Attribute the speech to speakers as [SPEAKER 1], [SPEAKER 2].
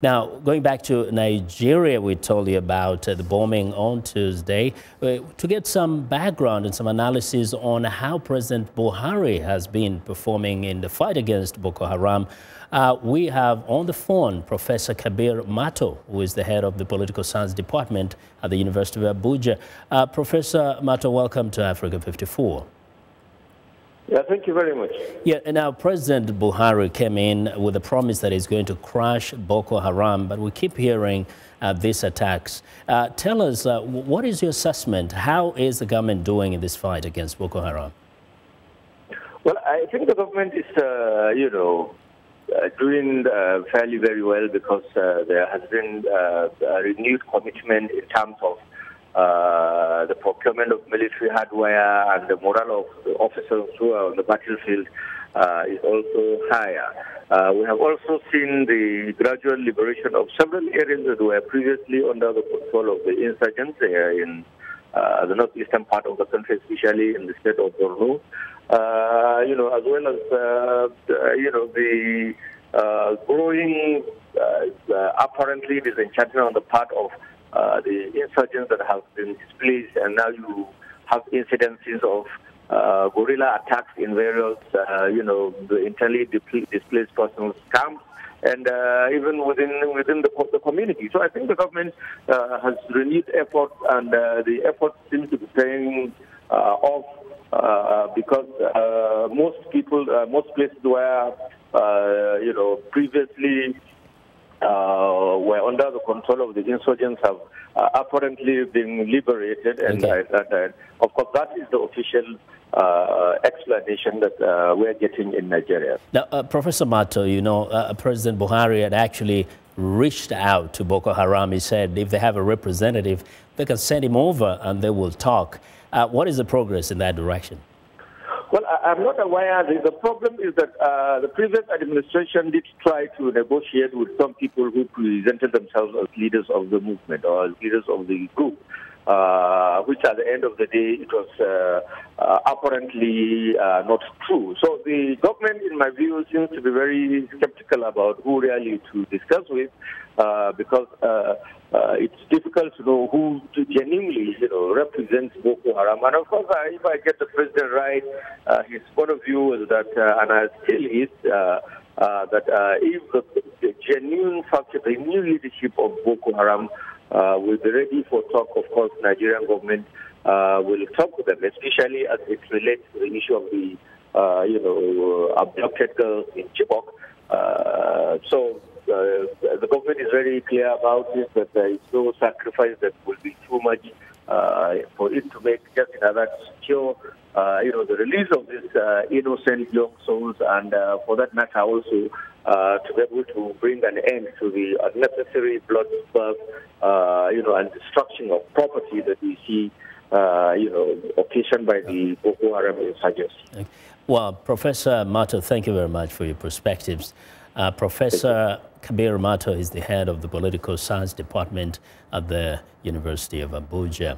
[SPEAKER 1] Now, going back to Nigeria, we told you about the bombing on Tuesday. To get some background and some analysis on how President Buhari has been performing in the fight against Boko Haram, we have on the phone Professor Kabir Mato, who is the head of the Political Science Department at the University of Abuja. Professor Mato, welcome to Africa 54.
[SPEAKER 2] Yeah, thank you very much.
[SPEAKER 1] Yeah, and now President Buhari came in with a promise that he's going to crush Boko Haram, but we keep hearing these attacks. Tell us, what is your assessment? How is the government doing in this fight against Boko Haram?
[SPEAKER 2] Well, I think the government is, doing fairly very well because there has been a renewed commitment in terms of the procurement of military hardware, and the morale of the officers who are on the battlefield is also higher. We have also seen the gradual liberation of several areas that were previously under the control of the insurgents in the northeastern part of the country, especially in the state of Borno, as well as, the growing, apparently disenchantment on the part of the insurgents that have been displaced, and now you have incidences of guerrilla attacks in various, the internally displaced persons camps, and even within the community. So I think the government has renewed effort, and the effort seems to be paying off because most places where previously were under the control of the insurgents have apparently been liberated, and of course that is the official explanation that we're getting in Nigeria.
[SPEAKER 1] Now, Professor Mato, President Buhari had actually reached out to Boko Haram. He said if they have a representative, they can send him over and they will talk. What is the progress in that direction?
[SPEAKER 2] Well, I'm not aware. The problem is that the previous administration did try to negotiate with some people who presented themselves as leaders of the movement or as leaders of the group, which at the end of the day, it was apparently not true. So the government, in my view, seems to be very skeptical about who really to discuss with, because it's difficult to know who genuinely, represents Boko Haram. And of course, if I get the president right, his point of view is that, and I still is, that if the genuine factor, the new leadership of Boko Haram will be ready for talk, of course, Nigerian government will talk with them, especially as it relates to the issue of the abducted girls in Chibok. So the government is very clear about this, that there is no sacrifice that will be too much for it to make just in order to secure, the release of these innocent young souls, and for that matter also to be able to bring an end to the unnecessary bloodbath, and destruction of property that we see, occasioned by the Boko Haram insurgents.
[SPEAKER 1] Well, Professor Mato, thank you very much for your perspectives. Professor Kabir Mato is the head of the Political Science Department at the University of Abuja.